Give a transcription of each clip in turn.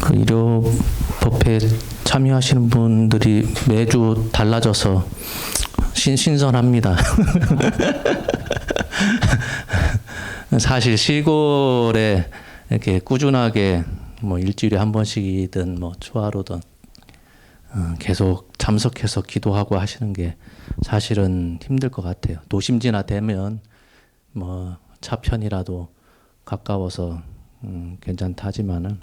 그 의료법에 참여하시는 분들이 매주 달라져서 신선합니다. 사실 시골에 이렇게 꾸준하게 뭐 일주일에 한 번씩이든 뭐 초하루든 계속 참석해서 기도하고 하시는 게 사실은 힘들 것 같아요. 도심지나 되면 뭐 차편이라도 가까워서 괜찮다 하지만은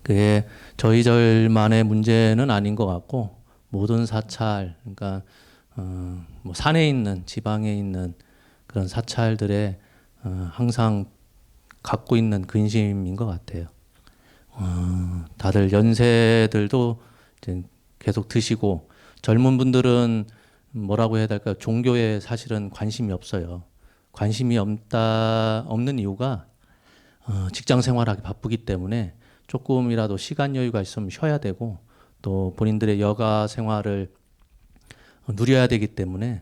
그게 저희 절만의 문제는 아닌 것 같고 모든 사찰, 그러니까 뭐 산에 있는 지방에 있는 그런 사찰들의 항상 갖고 있는 근심인 것 같아요. 다들 연세들도 이제 계속 드시고 젊은 분들은 뭐라고 해야 될까요? 종교에 사실은 관심이 없어요. 관심이 없는 이유가 직장 생활하기 바쁘기 때문에 조금이라도 시간 여유가 있으면 쉬어야 되고 또 본인들의 여가 생활을 누려야 되기 때문에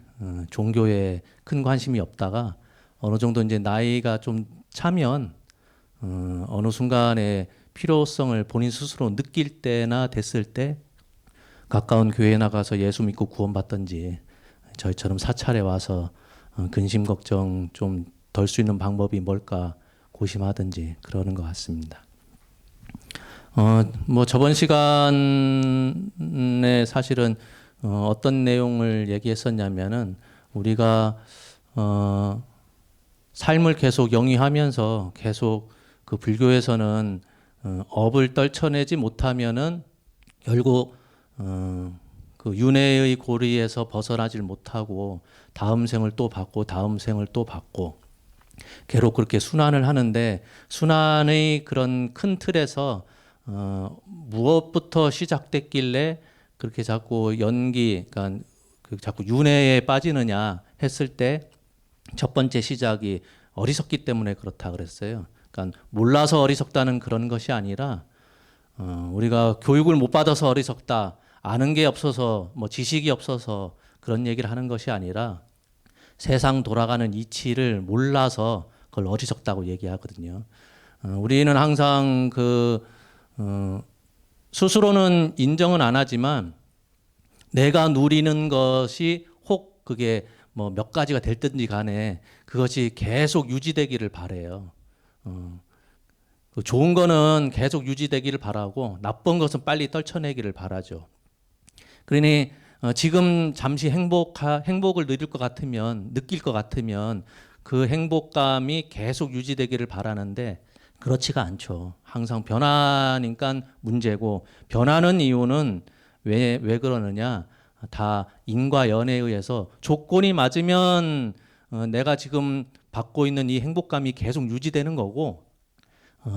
종교에 큰 관심이 없다가 어느 정도 이제 나이가 좀 차면 어느 순간에 필요성을 본인 스스로 느낄 때나 됐을 때 가까운 교회에 나가서 예수 믿고 구원받든지 저희처럼 사찰에 와서 근심 걱정 좀 덜 수 있는 방법이 뭘까 고심하든지 그러는 것 같습니다. 뭐 저번 시간에 사실은 어떤 내용을 얘기했었냐면은 우리가 삶을 계속 영위하면서 계속 그 불교에서는 업을 떨쳐내지 못하면은 결국 그 윤회의 고리에서 벗어나질 못하고 다음 생을 또 받고 다음 생을 또 받고 계속 그렇게 순환을 하는데 순환의 그런 큰 틀에서 무엇부터 시작됐길래 그렇게 자꾸 그러니까 자꾸 윤회에 빠지느냐 했을 때 첫 번째 시작이 어리석기 때문에 그렇다 그랬어요. 그러니까 몰라서 어리석다는 그런 것이 아니라 우리가 교육을 못 받아서 어리석다, 아는 게 없어서 뭐 지식이 없어서 그런 얘기를 하는 것이 아니라 세상 돌아가는 이치를 몰라서 그걸 어리석다고 얘기하거든요. 우리는 항상 스스로는 인정은 안 하지만 내가 누리는 것이 혹 그게 뭐 몇 가지가 될 든지 간에 그것이 계속 유지되기를 바래요. 좋은 거는 계속 유지되기를 바라고 나쁜 것은 빨리 떨쳐내기를 바라죠. 그러니 지금 잠시 행복을 느낄 것 같으면 그 행복감이 계속 유지되기를 바라는데 그렇지가 않죠. 항상 변하니까 문제고 변하는 이유는 왜 그러느냐? 다 인과 연에 의해서 조건이 맞으면 내가 지금 받고 있는 이 행복감이 계속 유지되는 거고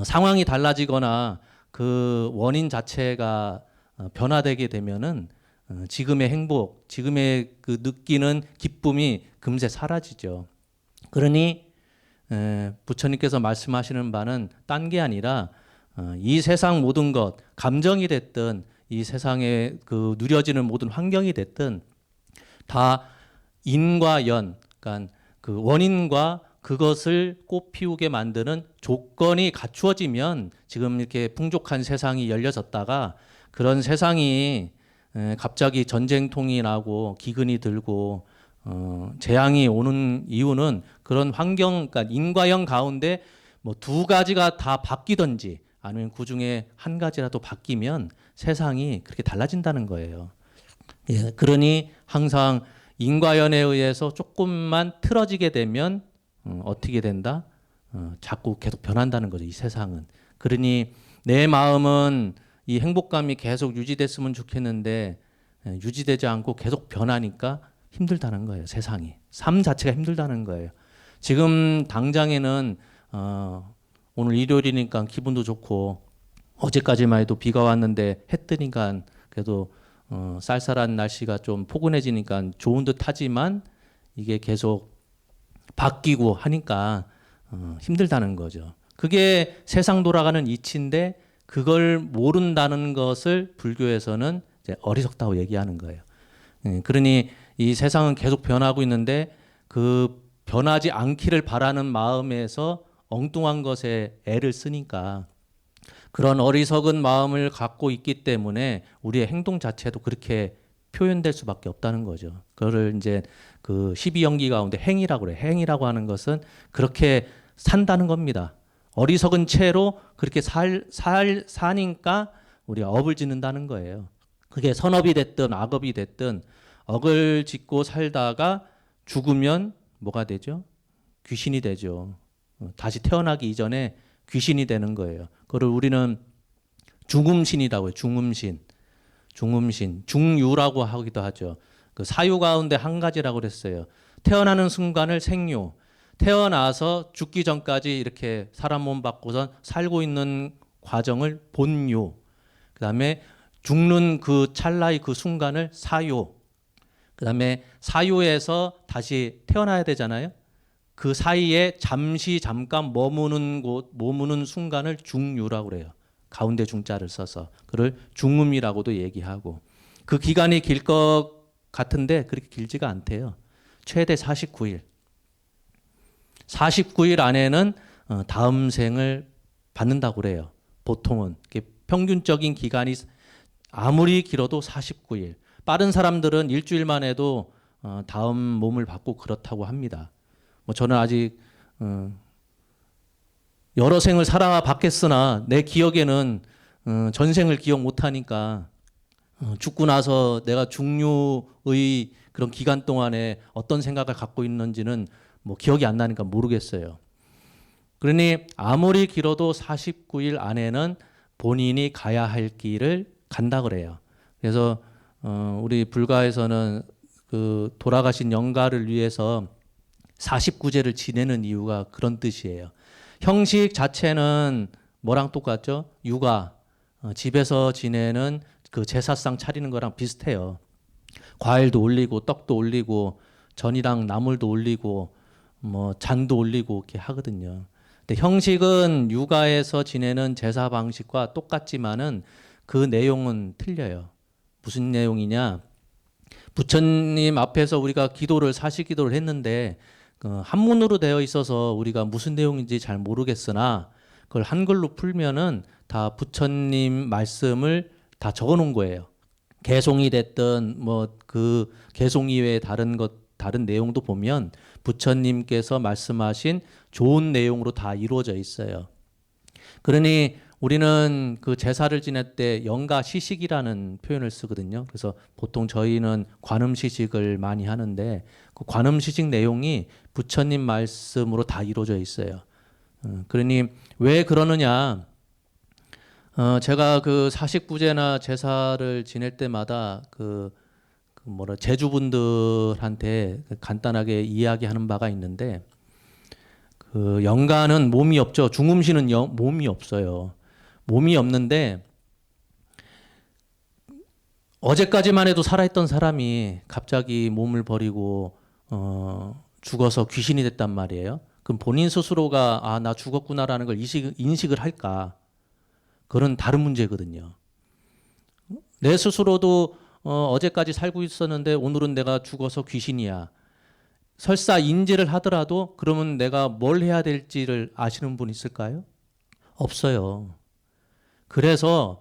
상황이 달라지거나 그 원인 자체가 변화되게 되면은 지금의 행복, 지금의 그 느끼는 기쁨이 금세 사라지죠. 그러니 부처님께서 말씀하시는 바는 딴 게 아니라 이 세상 모든 것, 감정이 됐든 이 세상에 그 누려지는 모든 환경이 됐든 다 인과 연, 그러니까 그 원인과 그것을 꽃피우게 만드는 조건이 갖추어지면 지금 이렇게 풍족한 세상이 열려졌다가 그런 세상이 갑자기 전쟁통이 나고 기근이 들고 재앙이 오는 이유는 그런 환경, 그러니까 인과연 가운데 뭐 두 가지가 다 바뀌든지 아니면 그 중에 한 가지라도 바뀌면 세상이 그렇게 달라진다는 거예요. 예, 그러니 항상 인과연에 의해서 조금만 틀어지게 되면 어떻게 된다? 자꾸 계속 변한다는 거죠. 이 세상은. 그러니 내 마음은 이 행복감이 계속 유지됐으면 좋겠는데 유지되지 않고 계속 변하니까 힘들다는 거예요. 세상이. 삶 자체가 힘들다는 거예요. 지금 당장에는 오늘 일요일이니까 기분도 좋고 어제까지만 해도 비가 왔는데 해 뜨니까 그래도 쌀쌀한 날씨가 좀 포근해지니까 좋은 듯 하지만 이게 계속 바뀌고 하니까 힘들다는 거죠. 그게 세상 돌아가는 이치인데 그걸 모른다는 것을 불교에서는 이제 어리석다고 얘기하는 거예요. 그러니 이 세상은 계속 변하고 있는데 그 변하지 않기를 바라는 마음에서 엉뚱한 것에 애를 쓰니까 그런 어리석은 마음을 갖고 있기 때문에 우리의 행동 자체도 그렇게 표현될 수밖에 없다는 거죠. 그거를 이제 그 12연기 가운데 행위라고 그래요. 행위라고 하는 것은 그렇게 산다는 겁니다. 어리석은 채로 그렇게 사니까 우리가 업을 짓는다는 거예요. 그게 선업이 됐든 악업이 됐든 억을 짓고 살다가 죽으면 뭐가 되죠? 귀신이 되죠. 다시 태어나기 이전에 귀신이 되는 거예요. 그걸 우리는 중음신이라고 해요. 중음신. 중음신. 중유라고 하기도 하죠. 그 사유 가운데 한 가지라고 그랬어요. 태어나는 순간을 생유. 태어나서 죽기 전까지 이렇게 사람 몸 받고선 살고 있는 과정을 본유. 그다음에 죽는 그 찰나의 그 순간을 사유. 그다음에 사유에서 다시 태어나야 되잖아요. 그 사이에 잠깐 머무는 순간을 중유라고 그래요. 가운데 중자를 써서 그를 중음이라고도 얘기하고 그 기간이 길 것 같은데 그렇게 길지가 않대요. 최대 49일. 49일 안에는 다음 생을 받는다고 그래요. 보통은 평균적인 기간이 아무리 길어도 49일. 빠른 사람들은 일주일만 해도 다음 몸을 받고 그렇다고 합니다. 뭐 저는 아직 여러 생을 살아봤겠으나 내 기억에는 전생을 기억 못하니까 죽고 나서 내가 중류의 그런 기간 동안에 어떤 생각을 갖고 있는지는 뭐 기억이 안 나니까 모르겠어요. 그러니 아무리 길어도 49일 안에는 본인이 가야 할 길을 간다 그래요. 그래서 우리 불가에서는 그 돌아가신 영가를 위해서 49제를 지내는 이유가 그런 뜻이에요. 형식 자체는 뭐랑 똑같죠? 육아, 집에서 지내는 그 제사상 차리는 거랑 비슷해요. 과일도 올리고 떡도 올리고 전이랑 나물도 올리고 뭐 잔도 올리고 이렇게 하거든요. 근데 형식은 육아에서 지내는 제사 방식과 똑같지만은 그 내용은 틀려요. 무슨 내용이냐? 부처님 앞에서 우리가 기도를 사시기도를 했는데 한문으로 되어 있어서 우리가 무슨 내용인지 잘 모르겠으나 그걸 한글로 풀면은 다 부처님 말씀을 다 적어 놓은 거예요. 개송이 됐든 뭐 그 개송 이외의 다른 내용도 보면 부처님께서 말씀하신 좋은 내용으로 다 이루어져 있어요. 그러니 우리는 그 제사를 지낼 때 영가 시식이라는 표현을 쓰거든요. 그래서 보통 저희는 관음 시식을 많이 하는데 그 관음 시식 내용이 부처님 말씀으로 다 이루어져 있어요. 그러니 왜 그러느냐? 제가 그 사식부제나 제사를 지낼 때마다 제주분들한테 간단하게 이야기하는 바가 있는데 그 영가는 몸이 없죠. 중음신은 몸이 없어요. 몸이 없는데 어제까지만 해도 살아있던 사람이 갑자기 몸을 버리고 죽어서 귀신이 됐단 말이에요. 그럼 본인 스스로가 나 죽었구나라는 걸 인식을 할까? 그건 다른 문제거든요. 내 스스로도 어제까지 살고 있었는데 오늘은 내가 죽어서 귀신이야. 설사 인지를 하더라도 그러면 내가 뭘 해야 될지를 아시는 분 있을까요? 없어요. 그래서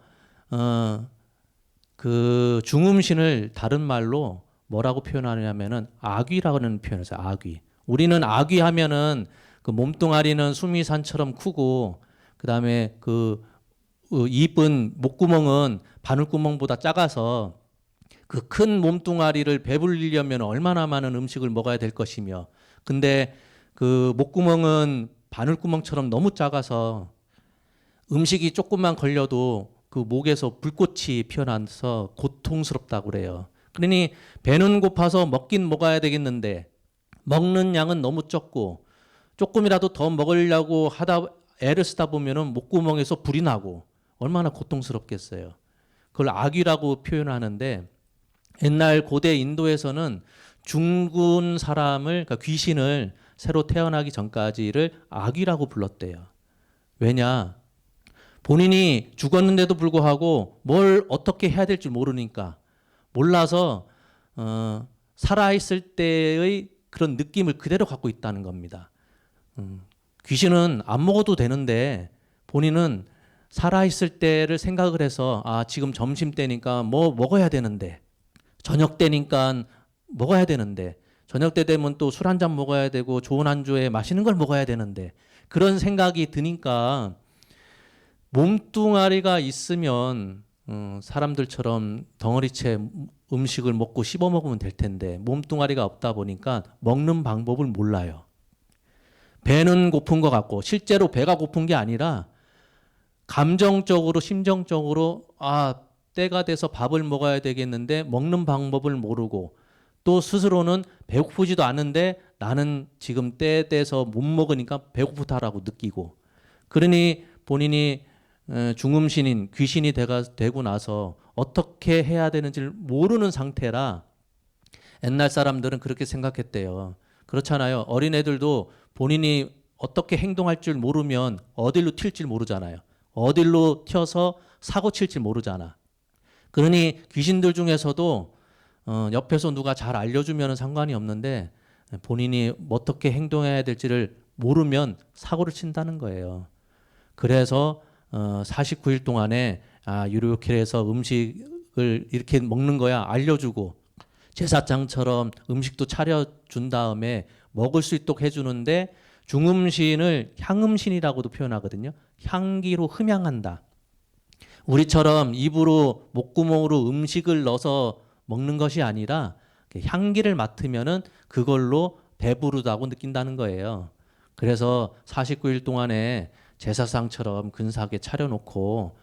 그 중음신을 다른 말로 뭐라고 표현하냐면은 아귀라는 표현을 써요. 아귀. 우리는 아귀 하면은 그 몸뚱아리는 수미산처럼 크고 그다음에 그 입은 목구멍은 바늘구멍보다 작아서 그 큰 몸뚱아리를 배불리려면 얼마나 많은 음식을 먹어야 될 것이며 근데 그 목구멍은 바늘구멍처럼 너무 작아서 음식이 조금만 걸려도 그 목에서 불꽃이 피어나서 고통스럽다고 그래요. 그러니 배는 고파서 먹긴 먹어야 되겠는데 먹는 양은 너무 적고 조금이라도 더 먹으려고 하다 애를 쓰다 보면은 목구멍에서 불이 나고 얼마나 고통스럽겠어요. 그걸 악귀라고 표현하는데 옛날 고대 인도에서는 죽은 사람을 그러니까 귀신을 새로 태어나기 전까지를 악귀라고 불렀대요. 왜냐? 본인이 죽었는데도 불구하고 뭘 어떻게 해야 될지 모르니까 몰라서 살아있을 때의 그런 느낌을 그대로 갖고 있다는 겁니다. 귀신은 안 먹어도 되는데 본인은 살아있을 때를 생각을 해서 지금 점심 때니까 뭐 먹어야 되는데 저녁 때니까 먹어야 되는데 저녁 때 되면 또 술 한 잔 먹어야 되고 좋은 안주에 맛있는 걸 먹어야 되는데 그런 생각이 드니까 몸뚱아리가 있으면 사람들처럼 덩어리째 음식을 먹고 씹어 먹으면 될 텐데 몸뚱아리가 없다 보니까 먹는 방법을 몰라요. 배는 고픈 것 같고 실제로 배가 고픈 게 아니라 감정적으로 심정적으로 때가 돼서 밥을 먹어야 되겠는데 먹는 방법을 모르고 또 스스로는 배고프지도 않은데 나는 지금 때 돼서 못 먹으니까 배고프다라고 느끼고 그러니 본인이 중음신인 귀신이 되고 나서 어떻게 해야 되는지를 모르는 상태라 옛날 사람들은 그렇게 생각했대요. 그렇잖아요. 어린애들도 본인이 어떻게 행동할 줄 모르면 어디로 튈 줄 모르잖아요. 어디로 튀어서 사고 칠 줄 모르잖아. 그러니 귀신들 중에서도 옆에서 누가 잘 알려주면 상관이 없는데 본인이 어떻게 행동해야 될지를 모르면 사고를 친다는 거예요. 그래서 49일 동안에 이렇게 해서 음식을 이렇게 먹는 거야 알려주고 제사장처럼 음식도 차려준 다음에 먹을 수 있도록 해주는데 중음신을 향음신이라고도 표현하거든요. 향기로 흠양한다. 우리처럼 입으로 목구멍으로 음식을 넣어서 먹는 것이 아니라 향기를 맡으면은 그걸로 배부르다고 느낀다는 거예요. 그래서 49일 동안에 제사상처럼 근사하게 차려놓고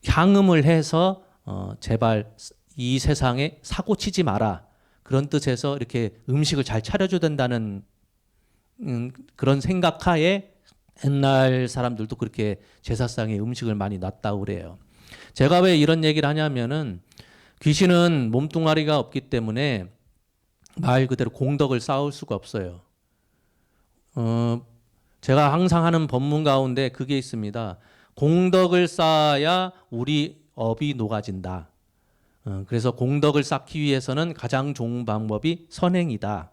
향음을 해서 제발 이 세상에 사고 치지 마라 그런 뜻에서 이렇게 음식을 잘 차려줘야 된다는 그런 생각하에 옛날 사람들도 그렇게 제사상에 음식을 많이 놨다고 그래요. 제가 왜 이런 얘기를 하냐면은 귀신은 몸뚱아리가 없기 때문에 말 그대로 공덕을 쌓을 수가 없어요. 제가 항상 하는 법문 가운데 그게 있습니다. 공덕을 쌓아야 우리 업이 녹아진다. 그래서 공덕을 쌓기 위해서는 가장 좋은 방법이 선행이다.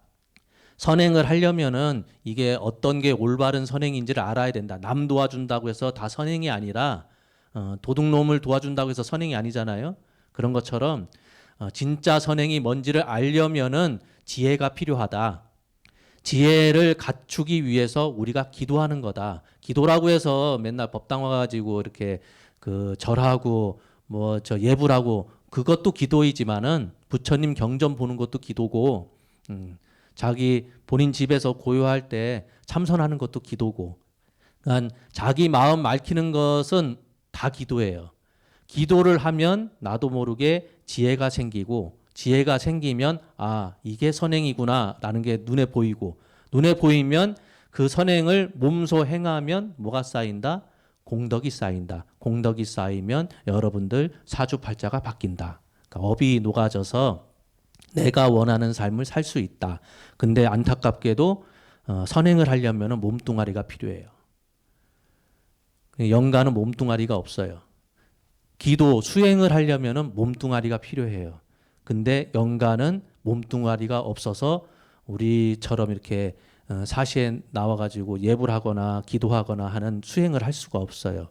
선행을 하려면은 이게 어떤 게 올바른 선행인지를 알아야 된다. 남 도와준다고 해서 다 선행이 아니라 도둑놈을 도와준다고 해서 선행이 아니잖아요. 그런 것처럼 진짜 선행이 뭔지를 알려면은 지혜가 필요하다. 지혜를 갖추기 위해서 우리가 기도하는 거다. 기도라고 해서 맨날 법당 와가지고 이렇게 그 절하고 뭐 저 예불하고 그것도 기도이지만은 부처님 경전 보는 것도 기도고 자기 본인 집에서 고요할 때 참선하는 것도 기도고 그러니까 자기 마음 맑히는 것은 다 기도예요. 기도를 하면 나도 모르게 지혜가 생기고 지혜가 생기면 이게 선행이구나라는 게 눈에 보이고 눈에 보이면 그 선행을 몸소 행하면 뭐가 쌓인다? 공덕이 쌓인다. 공덕이 쌓이면 여러분들 사주팔자가 바뀐다. 그러니까 업이 녹아져서 내가 원하는 삶을 살 수 있다. 근데 안타깝게도 선행을 하려면 몸뚱아리가 필요해요. 영가는 몸뚱아리가 없어요. 기도, 수행을 하려면 몸뚱아리가 필요해요. 근데 영가는 몸뚱아리가 없어서 우리처럼 이렇게 사시에 나와가지고 예불 하거나 기도하거나 하는 수행을 할 수가 없어요.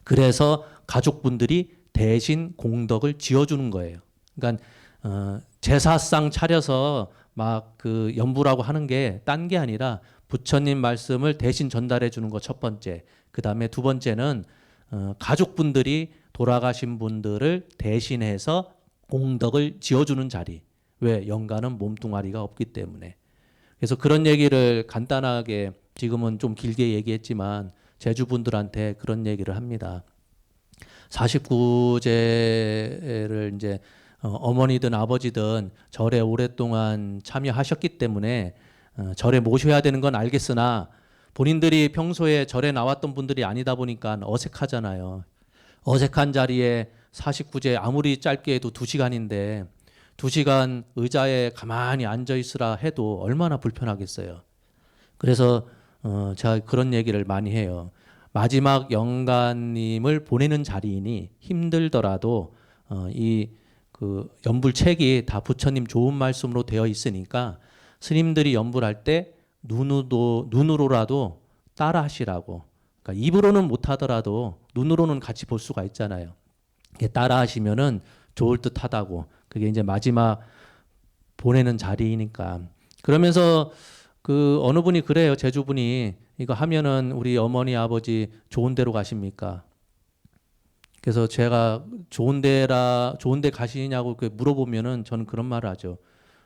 그래서 가족분들이 대신 공덕을 지어주는 거예요. 그러니까 제사상 차려서 막 그 연부라고 하는 게 딴 게 아니라 부처님 말씀을 대신 전달해 주는 거 첫 번째. 그 다음에 두 번째는 가족분들이 돌아가신 분들을 대신해서 공덕을 지어주는 자리. 왜? 영가는 몸뚱아리가 없기 때문에. 그래서 그런 얘기를 간단하게 지금은 좀 길게 얘기했지만 제주분들한테 그런 얘기를 합니다. 49제를 이제 어머니든 아버지든 절에 오랫동안 참여하셨기 때문에 절에 모셔야 되는 건 알겠으나 본인들이 평소에 절에 나왔던 분들이 아니다 보니까 어색하잖아요. 어색한 자리에 49제 아무리 짧게 해도 2시간인데 2시간 의자에 가만히 앉아 있으라 해도 얼마나 불편하겠어요. 그래서 제가 그런 얘기를 많이 해요. 마지막 영가님을 보내는 자리이니 힘들더라도 이 그 연불책이 다 부처님 좋은 말씀으로 되어 있으니까 스님들이 연불할 때 눈으로라도 따라 하시라고. 그러니까 입으로는 못하더라도 눈으로는 같이 볼 수가 있잖아요. 따라 하시면은 좋을 듯하다고. 그게 이제 마지막 보내는 자리이니까. 그러면서 그 어느 분이 그래요. 제주분이 이거 하면은 우리 어머니 아버지 좋은 데로 가십니까? 그래서 제가 좋은 데 가시냐고 물어보면은 저는 그런 말을 하죠.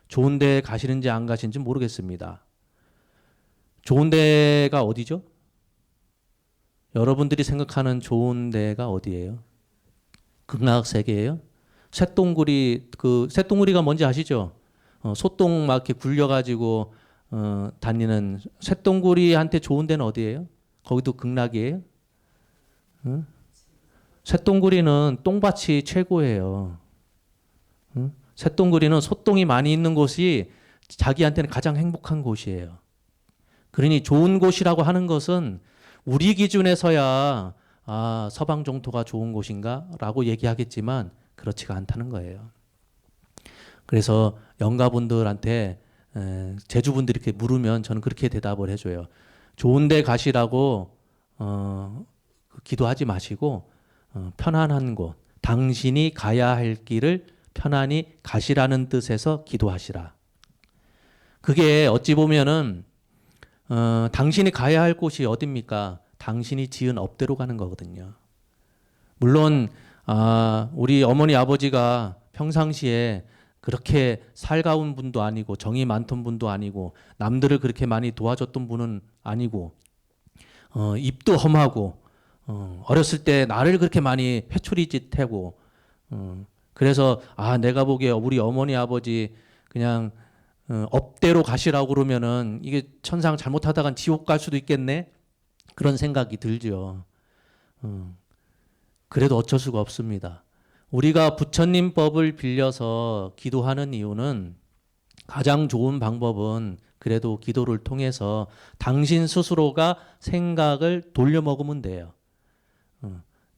좋은 데 가시는지 안 가시는지 모르겠습니다. 좋은 데가 어디죠? 여러분들이 생각하는 좋은 데가 어디예요? 극락학 세계예요? 쇳동구리가 뭔지 아시죠? 소똥 막 이렇게 굴려가지고 다니는 쇳동구리한테 좋은 데는 어디예요? 거기도 극락이에요? 응? 쇳동구리는 똥밭이 최고예요. 응? 쇳동구리는 소똥이 많이 있는 곳이 자기한테는 가장 행복한 곳이에요. 그러니 좋은 곳이라고 하는 것은 우리 기준에서야 서방 종토가 좋은 곳인가라고 얘기하겠지만 그렇지가 않다는 거예요. 그래서 영가분들한테 제주분들이 이렇게 물으면 저는 그렇게 대답을 해줘요. 좋은 데 가시라고 기도하지 마시고 편안한 곳, 당신이 가야 할 길을 편안히 가시라는 뜻에서 기도하시라. 그게 어찌 보면은 당신이 가야 할 곳이 어딥니까? 당신이 지은 업대로 가는 거거든요. 물론 우리 어머니 아버지가 평상시에 그렇게 살가운 분도 아니고 정이 많던 분도 아니고 남들을 그렇게 많이 도와줬던 분은 아니고 입도 험하고 어렸을 때 나를 그렇게 많이 회초리짓 하고 그래서 내가 보기에 우리 어머니 아버지 그냥 업대로 가시라고 그러면은 이게 천상 잘못하다간 지옥 갈 수도 있겠네 그런 생각이 들죠. 그래도 어쩔 수가 없습니다. 우리가 부처님 법을 빌려서 기도하는 이유는 가장 좋은 방법은 그래도 기도를 통해서 당신 스스로가 생각을 돌려먹으면 돼요.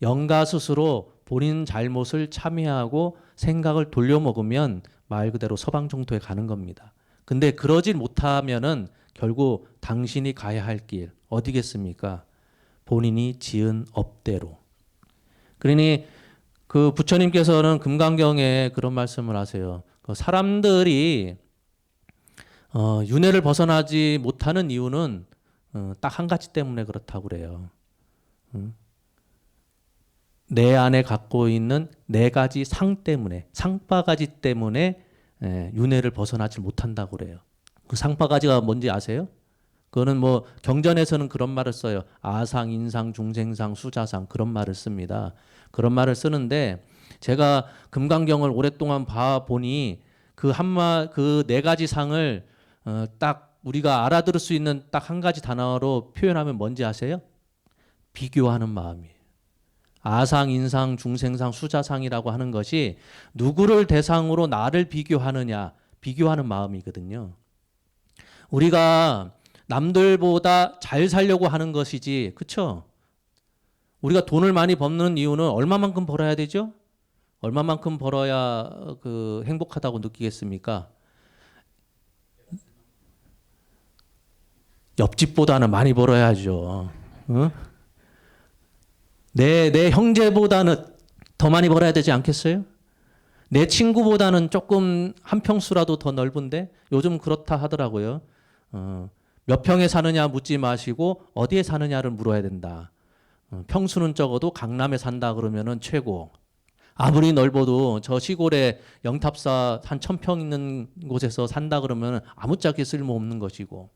영가 스스로 본인 잘못을 참회하고 생각을 돌려먹으면 말 그대로 서방 정토에 가는 겁니다. 근데 그러질 못하면은 결국 당신이 가야 할 길 어디겠습니까? 본인이 지은 업대로. 그러니 그 부처님께서는 금강경에 그런 말씀을 하세요. 사람들이 윤회를 벗어나지 못하는 이유는 딱 한 가지 때문에 그렇다고 그래요. 내 안에 갖고 있는 네 가지 상바가지 때문에 윤회를 벗어나지 못한다고 그래요. 그 상바가지가 뭔지 아세요? 그거는 뭐 경전에서는 그런 말을 써요. 아상, 인상, 중생상, 수자상 그런 말을 씁니다. 그런 말을 쓰는데 제가 금강경을 오랫동안 봐 보니 그 네 가지 상을 딱 우리가 알아들을 수 있는 딱 한 가지 단어로 표현하면 뭔지 아세요? 비교하는 마음이에요. 아상, 인상, 중생상, 수자상이라고 하는 것이 누구를 대상으로 나를 비교하는 마음이거든요. 우리가 남들보다 잘 살려고 하는 것이지, 그렇죠? 우리가 돈을 많이 버는 이유는 얼마만큼 벌어야 되죠? 얼마만큼 벌어야 행복하다고 느끼겠습니까? 옆집보다는 많이 벌어야죠. 어? 내 형제보다는 더 많이 벌어야 되지 않겠어요? 내 친구보다는 조금 한 평수라도 더 넓은데 요즘 그렇다 하더라고요. 몇 평에 사느냐 묻지 마시고 어디에 사느냐를 물어야 된다. 평수는 적어도 강남에 산다 그러면은 최고. 아무리 넓어도 저 시골에 영탑사 한 1000평 있는 곳에서 산다 그러면 아무짝에 쓸모없는 것이고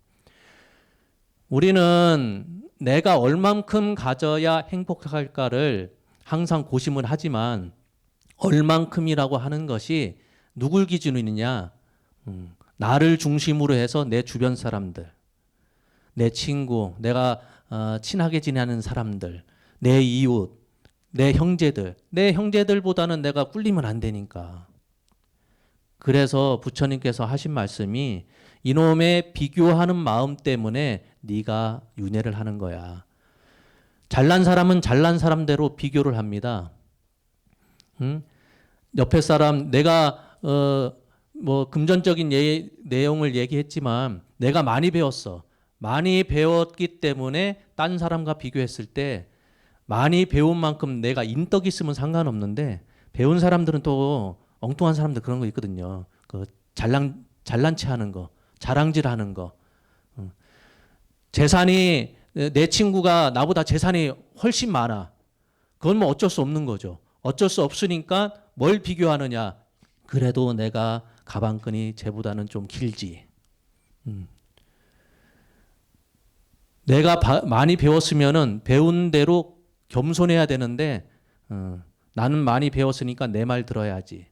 우리는 내가 얼만큼 가져야 행복할까를 항상 고심을 하지만 얼만큼이라고 하는 것이 누굴 기준이냐? 나를 중심으로 해서 내 주변 사람들, 내 친구, 내가 친하게 지내는 사람들, 내 이웃, 내 형제들보다는 내가 꿀리면 안 되니까. 그래서 부처님께서 하신 말씀이 이놈의 비교하는 마음 때문에 네가 윤회를 하는 거야. 잘난 사람은 잘난 사람대로 비교를 합니다. 옆에 사람 내가 뭐 금전적인 내용을 얘기했지만 내가 많이 배웠어. 많이 배웠기 때문에 딴 사람과 비교했을 때 많이 배운 만큼 내가 인덕이 있으면 상관없는데 배운 사람들은 또 엉뚱한 사람들 그런 거 있거든요. 그 잘난 체 하는 거, 자랑질 하는 거. 재산이 내 친구가 나보다 재산이 훨씬 많아. 그건 뭐 어쩔 수 없는 거죠. 어쩔 수 없으니까 뭘 비교하느냐. 그래도 내가 가방끈이 쟤보다는 좀 길지. 내가 많이 배웠으면은 배운 대로 겸손해야 되는데 나는 많이 배웠으니까 내 말 들어야지.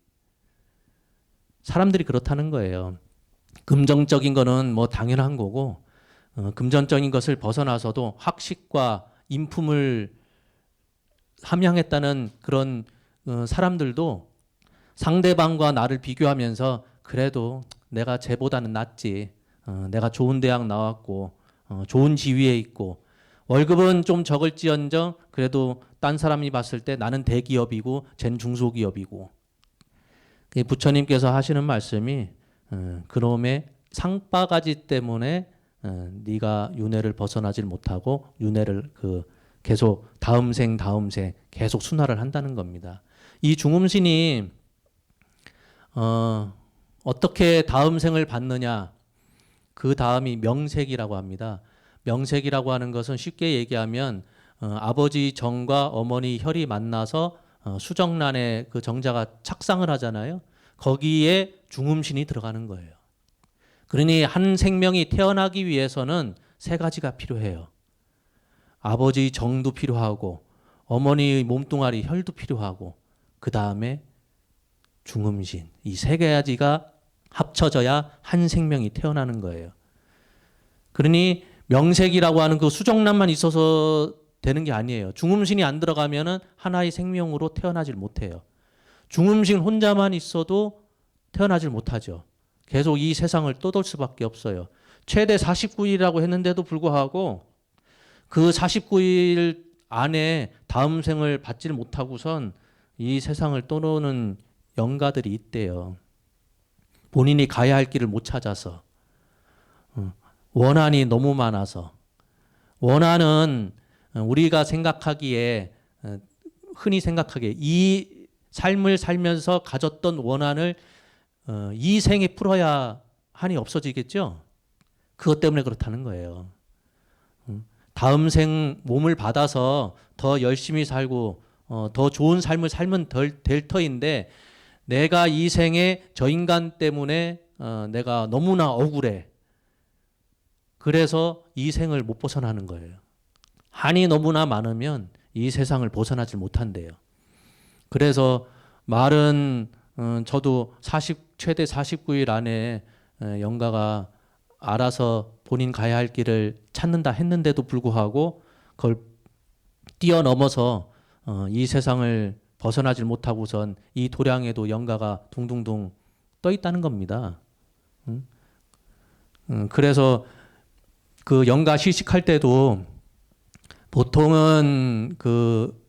사람들이 그렇다는 거예요. 금전적인 거는 뭐 당연한 거고 금전적인 것을 벗어나서도 학식과 인품을 함양했다는 그런 사람들도 상대방과 나를 비교하면서 그래도 내가 쟤보다는 낫지. 내가 좋은 대학 나왔고 좋은 지위에 있고 월급은 좀 적을지언정 그래도 딴 사람이 봤을 때 나는 대기업이고 쟨 중소기업이고 부처님께서 하시는 말씀이 그놈의 상바가지 때문에 네가 윤회를 벗어나질 못하고 윤회를 계속 다음 생 계속 순화를 한다는 겁니다. 이 중음신이 어떻게 다음 생을 받느냐? 그 다음이 명색이라고 합니다. 명색이라고 하는 것은 쉽게 얘기하면 아버지 정과 어머니 혈이 만나서 수정란에 그 정자가 착상을 하잖아요. 거기에 중음신이 들어가는 거예요. 그러니 한 생명이 태어나기 위해서는 세 가지가 필요해요. 아버지 정도 필요하고 어머니의 몸뚱아리 혈도 필요하고 그 다음에 중음신. 이 세 가지가 합쳐져야 한 생명이 태어나는 거예요. 그러니 명색이라고 하는 그 수정란만 있어서 되는 게 아니에요. 중음신이 안 들어가면은 하나의 생명으로 태어나질 못해요. 중음신 혼자만 있어도 태어나질 못하죠. 계속 이 세상을 떠돌 수밖에 없어요. 최대 49일이라고 했는데도 불구하고 그 49일 안에 다음 생을 받질 못하고선 이 세상을 떠도는 영가들이 있대요. 본인이 가야 할 길을 못 찾아서 원한이 너무 많아서 원한은 우리가 생각하기에 흔히 생각하기에 이 삶을 살면서 가졌던 원한을 이 생에 풀어야 한이 없어지겠죠. 그것 때문에 그렇다는 거예요. 다음 생 몸을 받아서 더 열심히 살고 더 좋은 삶을 살면 될 터인데 내가 이 생에 저 인간 때문에 내가 너무나 억울해. 그래서 이 생을 못 벗어나는 거예요. 한이 너무나 많으면 이 세상을 벗어나질 못한대요. 그래서 말은 저도 최대 49일 안에 영가가 알아서 본인 가야 할 길을 찾는다 했는데도 불구하고 그걸 뛰어넘어서 이 세상을 벗어나질 못하고선 이 도량에도 영가가 둥둥둥 떠 있다는 겁니다. 그래서 그 영가 시식할 때도 보통은 그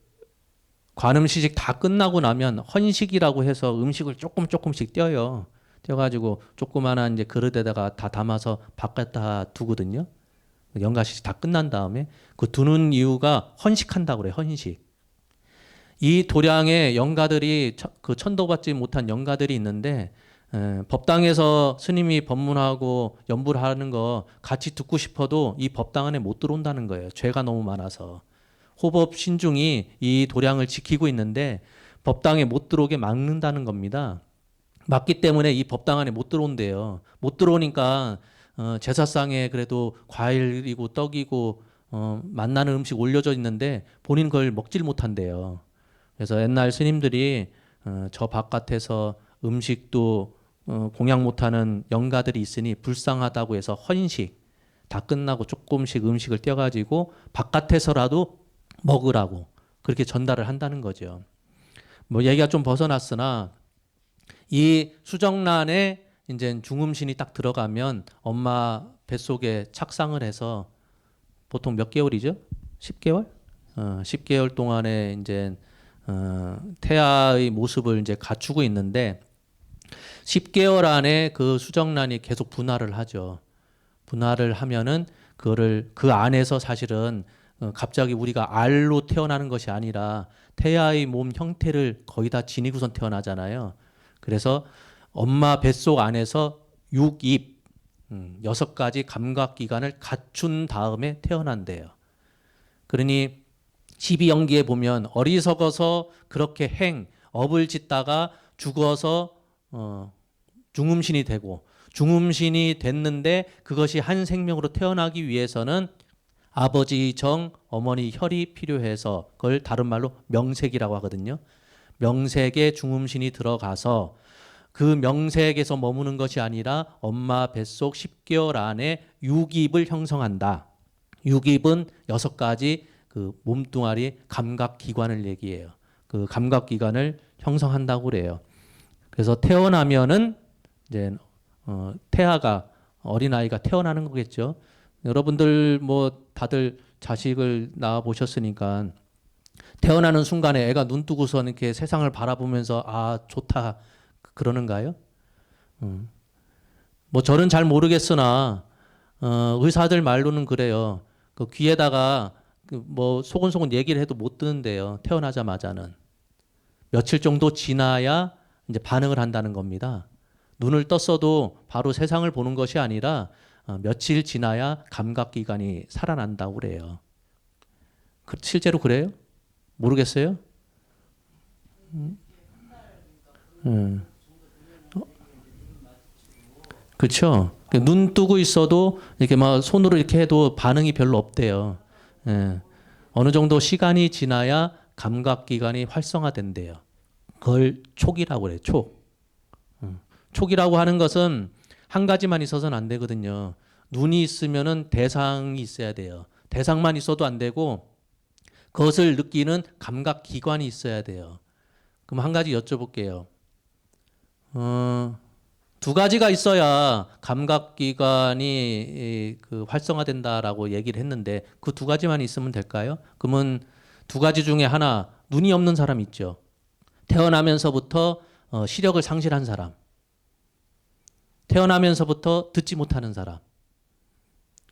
관음 시식 다 끝나고 나면 헌식이라고 해서 음식을 조금씩 떼어요. 떼어가지고 조그마한 이제 그릇에다가 다 담아서 바깥다 두거든요. 영가 시식 다 끝난 다음에 그 두는 이유가 헌식한다고 그래요. 헌식. 이 도량에 영가들이 그 천도받지 못한 영가들이 있는데 법당에서 스님이 법문하고 연부를 하는 거 같이 듣고 싶어도 이 법당 안에 못 들어온다는 거예요. 죄가 너무 많아서. 호법 신중이 이 도량을 지키고 있는데 법당에 못 들어오게 막는다는 겁니다. 막기 때문에 이 법당 안에 못 들어온대요. 못 들어오니까 제사상에 그래도 과일이고 떡이고 만나는 음식 올려져 있는데 본인 그걸 먹질 못한대요. 그래서 옛날 스님들이 저 바깥에서 음식도 공양 못하는 영가들이 있으니 불쌍하다고 해서 헌식 다 끝나고 조금씩 음식을 떼어가지고 바깥에서라도 먹으라고 그렇게 전달을 한다는 거죠. 뭐 얘기가 좀 벗어났으나 이 수정란에 이제 중음신이 딱 들어가면 엄마 뱃속에 착상을 해서 보통 몇 개월이죠? 10개월? 10개월 동안에 이제 태아의 모습을 이제 갖추고 있는데 10개월 안에 그 수정란이 계속 분화를 하죠. 분화를 하면은 그거를 그 안에서 사실은 갑자기 우리가 알로 태어나는 것이 아니라 태아의 몸 형태를 거의 다 지니고선 태어나잖아요. 그래서 엄마 뱃속 안에서 육입 6가지 감각기관을 갖춘 다음에 태어난대요. 그러니 12연기에 보면 어리석어서 그렇게 업을 짓다가 죽어서 중음신이 되고 중음신이 됐는데 그것이 한 생명으로 태어나기 위해서는 아버지 정, 어머니 혈이 필요해서 그걸 다른 말로 명색이라고 하거든요. 명색에 중음신이 들어가서 그 명색에서 머무는 것이 아니라 엄마 뱃속 10개월 안에 육입을 형성한다. 육입은 6가지 그 몸뚱아리 감각기관을 얘기해요. 그 감각기관을 형성한다고 그래요. 그래서 태어나면은 이제 태아가 어린아이가 태어나는 거겠죠. 여러분들 뭐 다들 자식을 낳아 보셨으니까 태어나는 순간에 애가 눈 뜨고서 이렇게 세상을 바라보면서 아 좋다 그러는가요? 뭐 저는 잘 모르겠으나 의사들 말로는 그래요. 그 귀에다가 뭐 소곤소곤 얘기를 해도 못 듣는데요. 태어나자마자는 며칠 정도 지나야 이제 반응을 한다는 겁니다. 눈을 떴어도 바로 세상을 보는 것이 아니라 며칠 지나야 감각기관이 살아난다고 그래요. 실제로 그래요? 모르겠어요? 그렇죠. 눈 뜨고 있어도 이렇게 막 손으로 이렇게 해도 반응이 별로 없대요. 예. 어느 정도 시간이 지나야 감각기관이 활성화된대요. 그걸 촉이라고 그래요. 촉. 촉이라고 하는 것은 한 가지만 있어서는 안 되거든요. 눈이 있으면은 대상이 있어야 돼요. 대상만 있어도 안 되고 그것을 느끼는 감각기관이 있어야 돼요. 그럼 한 가지 여쭤볼게요. 2가지가 있어야 감각기관이 그 활성화된다라고 얘기를 했는데 그 2가지만 있으면 될까요? 그러면 2가지 중에 하나 눈이 없는 사람 있죠. 태어나면서부터 시력을 상실한 사람. 태어나면서부터 듣지 못하는 사람.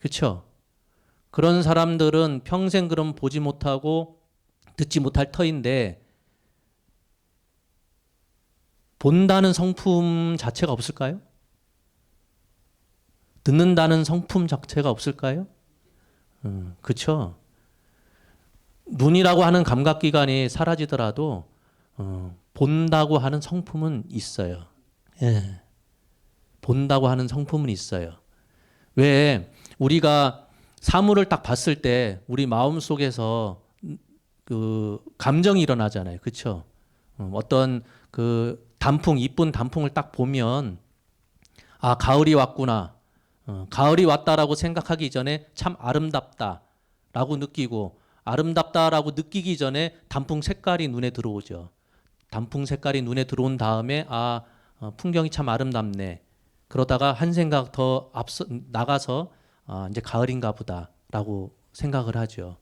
그렇죠? 그런 사람들은 평생 그럼 보지 못하고 듣지 못할 터인데 본다는 성품 자체가 없을까요? 듣는다는 성품 자체가 없을까요? 그렇죠. 눈이라고 하는 감각기관이 사라지더라도 본다고 하는 성품은 있어요. 예. 본다고 하는 성품은 있어요. 왜 우리가 사물을 딱 봤을 때 우리 마음 속에서 그 감정이 일어나잖아요. 그렇죠? 어떤 그 단풍, 이쁜 단풍을 딱 보면 아 가을이 왔구나. 가을이 왔다라고 생각하기 전에 참 아름답다라고 느끼고 아름답다라고 느끼기 전에 단풍 색깔이 눈에 들어오죠. 단풍 색깔이 눈에 들어온 다음에 풍경이 참 아름답네. 그러다가 한 생각 더 앞서 나가서 이제 가을인가 보다라고 생각을 하죠.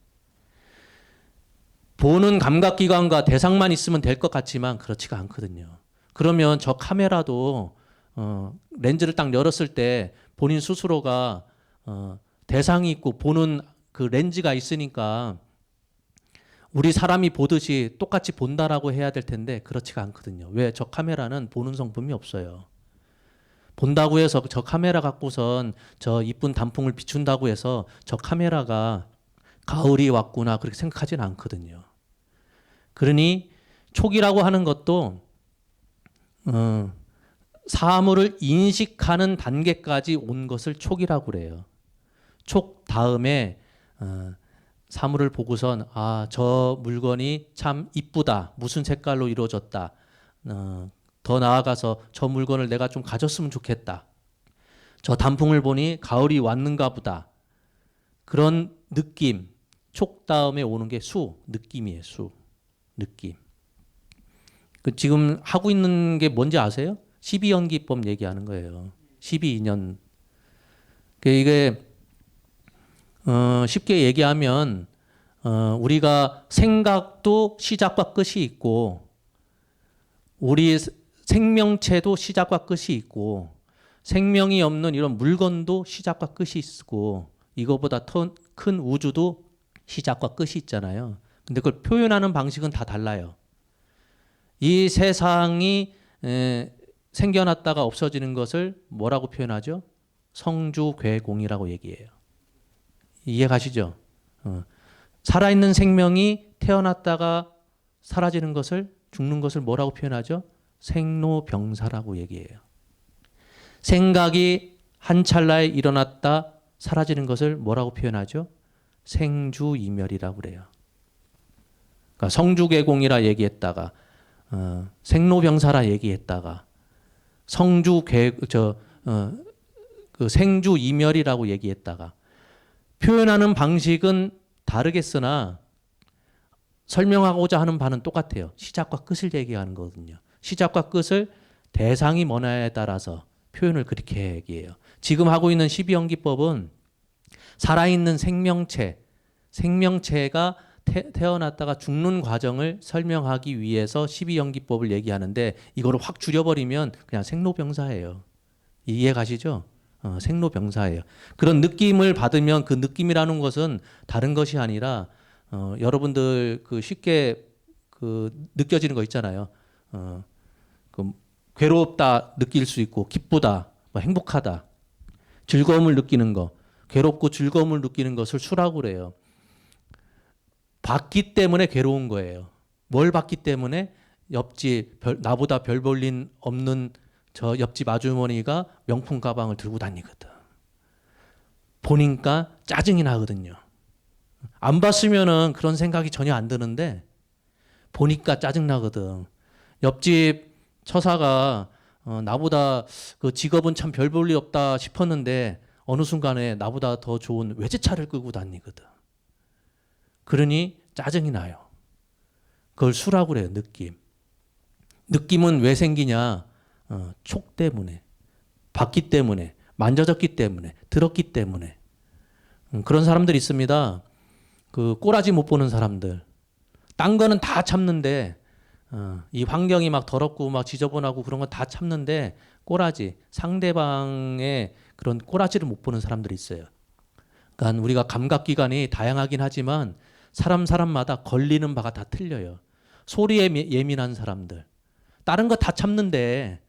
보는 감각기관과 대상만 있으면 될 것 같지만 그렇지가 않거든요. 그러면 저 카메라도 렌즈를 딱 열었을 때 본인 스스로가 대상이 있고 보는 그 렌즈가 있으니까 우리 사람이 보듯이 똑같이 본다라고 해야 될 텐데 그렇지가 않거든요. 왜? 저 카메라는 보는 성품이 없어요. 본다고 해서 저 카메라 갖고선 저 이쁜 단풍을 비춘다고 해서 저 카메라가 가을이 왔구나 그렇게 생각하지는 않거든요. 그러니 촉이라고 하는 것도 사물을 인식하는 단계까지 온 것을 촉이라고 그래요. 촉 다음에 사물을 보고선 저 물건이 참 이쁘다. 무슨 색깔로 이루어졌다. 더 나아가서 저 물건을 내가 좀 가졌으면 좋겠다. 저 단풍을 보니 가을이 왔는가 보다. 그런 느낌, 촉 다음에 오는 게 느낌이에요. 느낌. 지금 하고 있는 게 뭔지 아세요? 12연기법 얘기하는 거예요. 12인연. 이게 쉽게 얘기하면 우리가 생각도 시작과 끝이 있고 우리 생명체도 시작과 끝이 있고 생명이 없는 이런 물건도 시작과 끝이 있고 이거보다 더 큰 우주도 시작과 끝이 있잖아요. 근데 그걸 표현하는 방식은 다 달라요. 이 세상이 생겨났다가 없어지는 것을 뭐라고 표현하죠? 성주괴공이라고 얘기해요. 이해 가시죠? 살아있는 생명이 태어났다가 사라지는 것을, 죽는 것을 뭐라고 표현하죠? 생로병사라고 얘기해요. 생각이 한 찰나에 일어났다 사라지는 것을 뭐라고 표현하죠? 생주이멸이라고 그래요. 그러니까 성주괴공이라 얘기했다가 생로병사라 얘기했다가 그 생주이멸이라고 얘기했다가 표현하는 방식은 다르겠으나 설명하고자 하는 바는 똑같아요. 시작과 끝을 얘기하는 거거든요. 시작과 끝을 대상이 뭐냐에 따라서 표현을 그렇게 얘기해요. 지금 하고 있는 12연기법은 살아있는 생명체가 태어났다가 죽는 과정을 설명하기 위해서 12연기법을 얘기하는데 이거를 확 줄여버리면 그냥 생로병사예요. 이해 가시죠? 생로병사예요. 그런 느낌을 받으면 그 느낌이라는 것은 다른 것이 아니라 여러분들 그 쉽게 그 느껴지는 거 있잖아요. 그 괴롭다 느낄 수 있고 기쁘다, 뭐 행복하다, 즐거움을 느끼는 거, 괴롭고 즐거움을 느끼는 것을 수라고 그래요. 받기 때문에 괴로운 거예요. 뭘 받기 때문에? 옆집 나보다 별 볼 일 없는 저 옆집 아주머니가 명품 가방을 들고 다니거든. 보니까 짜증이 나거든요. 안 봤으면은 그런 생각이 전혀 안 드는데 보니까 짜증 나거든. 옆집 처사가 나보다 그 직업은 참 별 볼 일 없다 싶었는데 어느 순간에 나보다 더 좋은 외제차를 끌고 다니거든. 그러니 짜증이 나요. 그걸 수라고 그래요. 느낌. 느낌은 왜 생기냐? 촉 때문에, 봤기 때문에, 만져졌기 때문에, 들었기 때문에. 그런 사람들 있습니다. 그 꼬라지 못 보는 사람들. 딴 거는 다 참는데 이 환경이 막 더럽고 막 지저분하고 그런 건 다 참는데 꼬라지, 상대방의 그런 꼬라지를 못 보는 사람들이 있어요. 그러니까 우리가 감각기관이 다양하긴 하지만 사람마다 걸리는 바가 다 틀려요. 소리에 예민한 사람들. 다른 거 다 참는데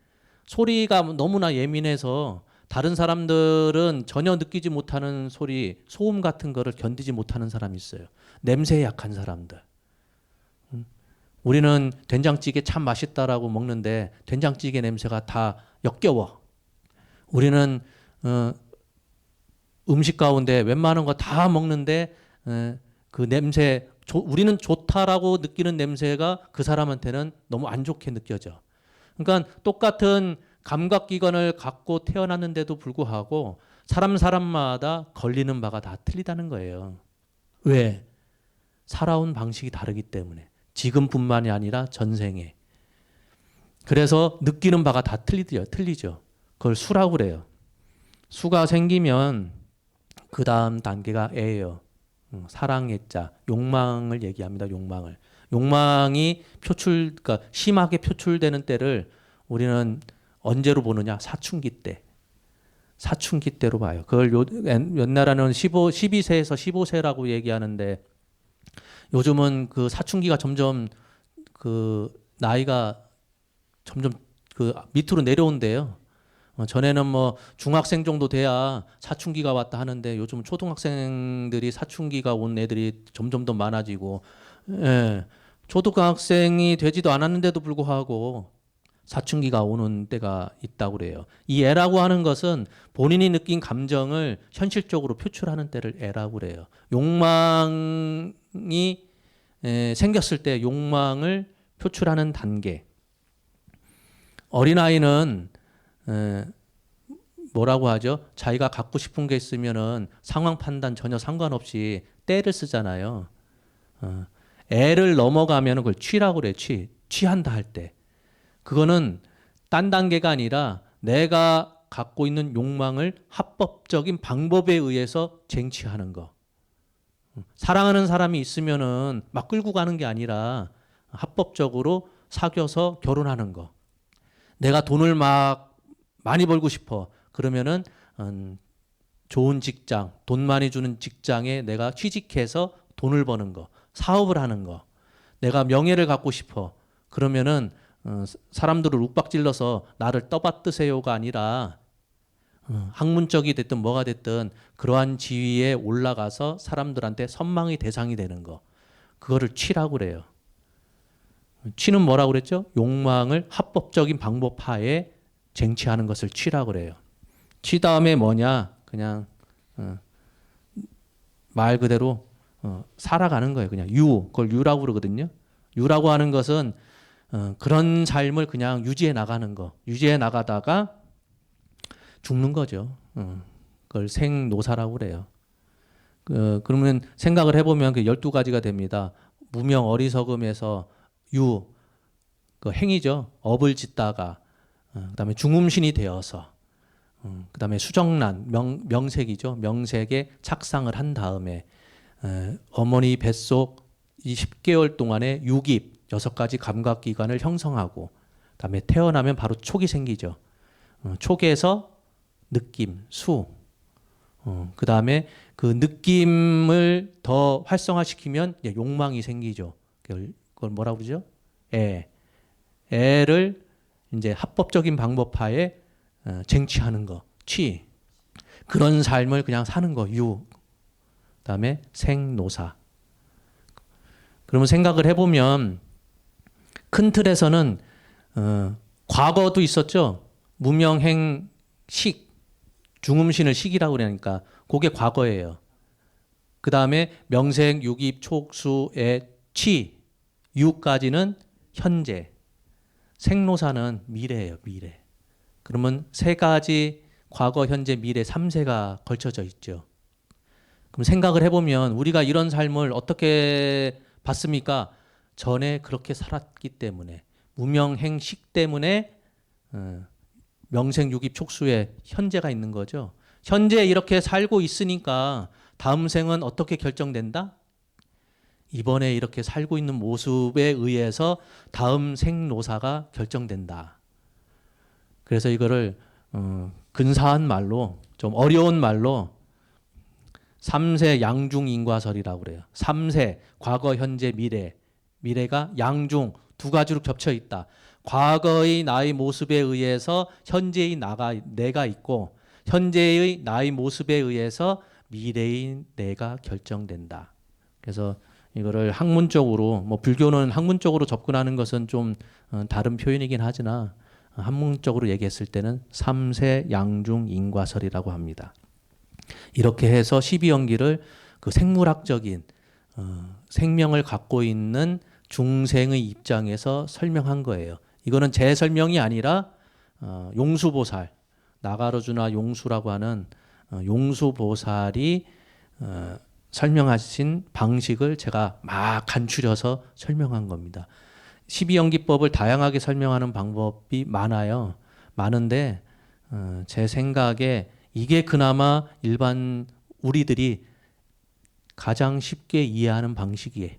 소리가 너무나 예민해서 다른 사람들은 전혀 느끼지 못하는 소리, 소음 같은 거를 견디지 못하는 사람이 있어요. 냄새에 약한 사람들. 우리는 된장찌개 참 맛있다라고 먹는데 된장찌개 냄새가 다 역겨워. 우리는 음식 가운데 웬만한 거 다 먹는데 그 냄새, 우리는 좋다라고 느끼는 냄새가 그 사람한테는 너무 안 좋게 느껴져. 그러니까 똑같은 감각기관을 갖고 태어났는데도 불구하고 사람마다 걸리는 바가 다 틀리다는 거예요. 왜? 살아온 방식이 다르기 때문에. 지금뿐만이 아니라 전생에. 그래서 느끼는 바가 다 틀리죠. 그걸 수라고 그래요. 수가 생기면 그 다음 단계가 애예요. 사랑의 자, 욕망을 얘기합니다. 욕망이 그러니까 심하게 표출되는 때를 우리는 언제로 보느냐? 사춘기 때. 사춘기 때로 봐요. 그걸 옛날에는 12세에서 15세라고 얘기하는데 요즘은 그 사춘기가 점점 그 나이가 점점 그 밑으로 내려온대요. 전에는 뭐 중학생 정도 돼야 사춘기가 왔다 하는데 요즘 초등학생들이 사춘기가 온 애들이 점점 더 많아지고, 예, 초등학생이 되지도 않았는데도 불구하고 사춘기가 오는 때가 있다고 그래요. 이 애라고 하는 것은 본인이 느낀 감정을 현실적으로 표출하는 때를 애라고 그래요. 욕망이 생겼을 때 욕망을 표출하는 단계. 어린아이는 뭐라고 하죠? 자기가 갖고 싶은 게 있으면은 상황 판단 전혀 상관없이 때를 쓰잖아요. 애를 넘어가면 그걸 취라고 그래요. 취한다 할 때. 그거는 딴 단계가 아니라 내가 갖고 있는 욕망을 합법적인 방법에 의해서 쟁취하는 거. 사랑하는 사람이 있으면은 막 끌고 가는 게 아니라 합법적으로 사귀어서 결혼하는 거. 내가 돈을 막 많이 벌고 싶어. 그러면은 좋은 직장, 돈 많이 주는 직장에 내가 취직해서 돈을 버는 거, 사업을 하는 거. 내가 명예를 갖고 싶어. 그러면은 사람들을 욱박질러서 나를 떠받드세요가 아니라 학문적이 됐든 뭐가 됐든 그러한 지위에 올라가서 사람들한테 선망의 대상이 되는 거. 그거를 취라고 그래요. 취는 뭐라고 그랬죠? 욕망을 합법적인 방법 하에 쟁취하는 것을 취라고 그래요. 취 다음에 뭐냐? 그냥 말 그대로 살아가는 거예요. 그냥 그걸 유라고 그러거든요. 유라고 하는 것은 그런 삶을 그냥 유지해 나가는 거. 유지해 나가다가 죽는 거죠. 그걸 생노사라고 그래요. 그러면 생각을 해보면 그 12가지가 됩니다. 무명 어리석음에서 그 행위죠. 업을 짓다가 그다음에 중음신이 되어서 그다음에 수정란 명색이죠. 명색에 착상을 한 다음에 어머니 뱃속 이 10개월 동안에 유깁 6가지 감각기관을 형성하고 그다음에 태어나면 바로 촉이 생기죠. 촉에서 느낌, 수. 그다음에 그 느낌을 더 활성화시키면 욕망이 생기죠. 그걸 뭐라고 그러죠? 애를 이제 합법적인 방법하에 쟁취하는 거, 취. 그런 삶을 그냥 사는 거, 그다음에 생노사. 그러면 생각을 해보면 큰 틀에서는 과거도 있었죠. 무명행 식, 중음신을 식이라고 그러니까 그게 과거예요. 그 다음에 명색, 유깁, 촉수의 취, 유까지는 현재. 생노사는 미래예요, 미래. 그러면 3가지 과거, 현재, 미래 3세가 걸쳐져 있죠. 그럼 생각을 해보면 우리가 이런 삶을 어떻게 봤습니까? 전에 그렇게 살았기 때문에 무명행식 때문에 명색, 유깁, 촉수에 현재가 있는 거죠. 현재 이렇게 살고 있으니까 다음 생은 어떻게 결정된다? 이번에 이렇게 살고 있는 모습에 의해서 다음 생노사가 결정된다. 그래서 이거를 근사한 말로 좀 어려운 말로 3세 양중인과설이라고 그래요. 3세 과거, 현재, 미래. 미래가 양중 2가지로 겹쳐 있다. 과거의 나의 모습에 의해서 현재의 내가 있고 현재의 나의 모습에 의해서 미래의 내가 결정된다. 그래서 이거를 학문적으로 뭐 불교는 학문적으로 접근하는 것은 좀 다른 표현이긴 하지나 학문적으로 얘기했을 때는 3세 양중 인과설이라고 합니다. 이렇게 해서 12연기를 그 생물학적인 생명을 갖고 있는 중생의 입장에서 설명한 거예요. 이거는 제 설명이 아니라 용수보살, 나가로주나 용수라고 하는 용수보살이 설명하신 방식을 제가 막 간추려서 설명한 겁니다. 12연기법을 다양하게 설명하는 방법이 많아요. 많은데 제 생각에 이게 그나마 일반 우리들이 가장 쉽게 이해하는 방식이에요.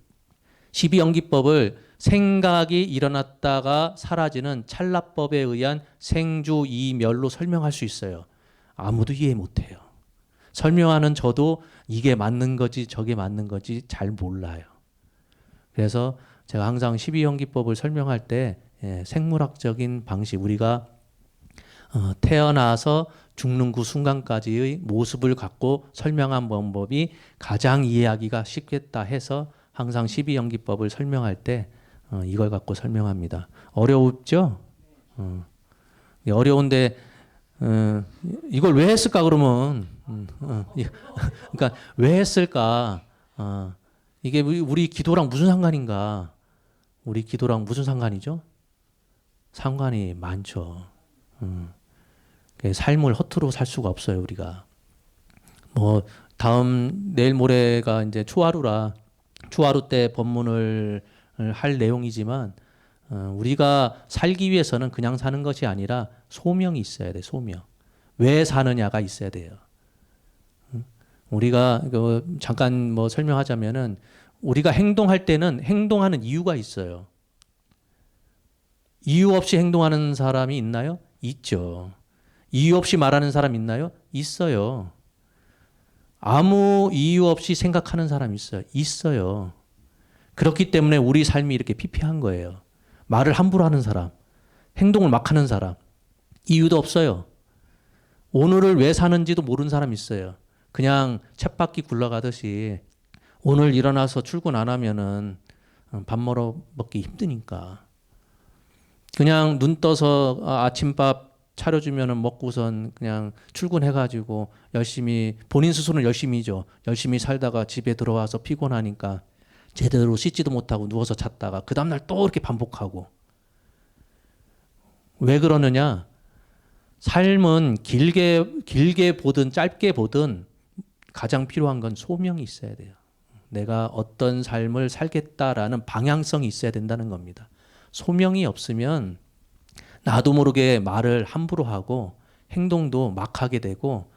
12연기법을 생각이 일어났다가 사라지는 찰나법에 의한 생주이멸로 설명할 수 있어요. 아무도 이해 못해요. 설명하는 저도 이게 맞는 거지 저게 맞는 거지 잘 몰라요. 그래서 제가 항상 12연기법을 설명할 때 생물학적인 방식, 우리가 태어나서 죽는 그 순간까지의 모습을 갖고 설명한 방법이 가장 이해하기가 쉽겠다 해서 항상 12연기법을 설명할 때 이걸 갖고 설명합니다. 어려웠죠? 어려운데 이걸 왜 했을까 그러면 그러니까 왜 했을까? 이게 우리 기도랑 무슨 상관인가? 우리 기도랑 무슨 상관이죠? 상관이 많죠. 삶을 허투루 살 수가 없어요, 우리가. 뭐 내일 모레가 이제 초하루라 초하루 때 법문을 할 내용이지만 우리가 살기 위해서는 그냥 사는 것이 아니라 소명이 있어야 돼, 소명. 왜 사느냐가 있어야 돼요. 우리가 잠깐 뭐 설명하자면은 우리가 행동할 때는 행동하는 이유가 있어요. 이유 없이 행동하는 사람이 있나요? 있죠. 이유 없이 말하는 사람 있나요? 있어요. 아무 이유 없이 생각하는 사람이 있어요. 있어요. 그렇기 때문에 우리 삶이 이렇게 피폐한 거예요. 말을 함부로 하는 사람, 행동을 막 하는 사람, 이유도 없어요. 오늘을 왜 사는지도 모르는 사람이 있어요. 그냥 쳇바퀴 굴러가듯이 오늘 일어나서 출근 안 하면은 밥 먹기 힘드니까. 그냥 눈 떠서 아침밥 차려주면은 먹고선 그냥 출근해가지고 열심히 본인 스스로는 열심히죠. 열심히 살다가 집에 들어와서 피곤하니까 제대로 씻지도 못하고 누워서 잤다가 그 다음날 또 이렇게 반복하고. 왜 그러느냐? 삶은 길게 보든 짧게 보든 가장 필요한 건 소명이 있어야 돼요. 내가 어떤 삶을 살겠다라는 방향성이 있어야 된다는 겁니다. 소명이 없으면 나도 모르게 말을 함부로 하고 행동도 막 하게 되고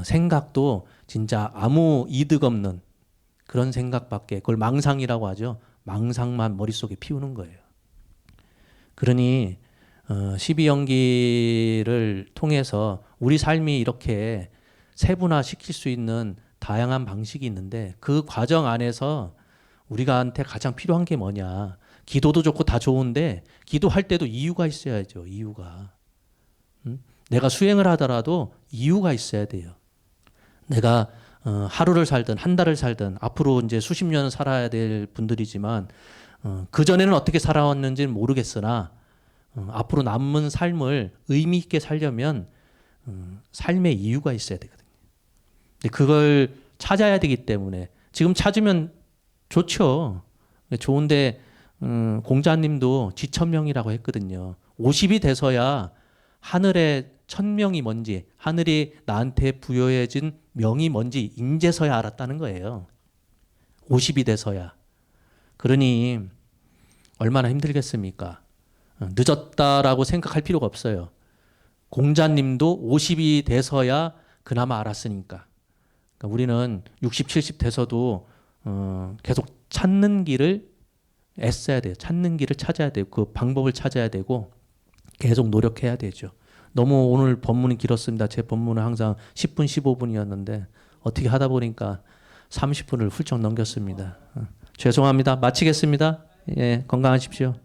생각도 진짜 아무 이득 없는 그런 생각밖에, 그걸 망상이라고 하죠. 망상만 머릿속에 피우는 거예요. 그러니 12연기를 통해서 우리 삶이 이렇게 세분화시킬 수 있는 다양한 방식이 있는데 그 과정 안에서 우리가한테 가장 필요한 게 뭐냐. 기도도 좋고 다 좋은데 기도할 때도 이유가 있어야죠. 이유가. 내가 수행을 하더라도 이유가 있어야 돼요. 내가 하루를 살든 한 달을 살든 앞으로 이제 수십 년 살아야 될 분들이지만 그전에는 어떻게 살아왔는지는 모르겠으나 앞으로 남은 삶을 의미 있게 살려면 삶의 이유가 있어야 되거든요. 근데 그걸 찾아야 되기 때문에 지금 찾으면 좋죠. 좋은데 공자님도 지천명이라고 했거든요. 50이 돼서야 하늘의 천명이 뭔지, 하늘이 나한테 부여해진 명이 뭔지 인제서야 알았다는 거예요. 50이 돼서야. 그러니 얼마나 힘들겠습니까? 늦었다라고 생각할 필요가 없어요. 공자님도 50이 돼서야 그나마 알았으니까. 그러니까 우리는 60, 70 돼서도 계속 찾는 길을 애써야 돼요. 찾는 길을 찾아야 되고 그 방법을 찾아야 되고 계속 노력해야 되죠. 너무 오늘 법문이 길었습니다. 제 법문은 항상 10분, 15분이었는데 어떻게 하다 보니까 30분을 훌쩍 넘겼습니다. 죄송합니다. 마치겠습니다. 예, 건강하십시오.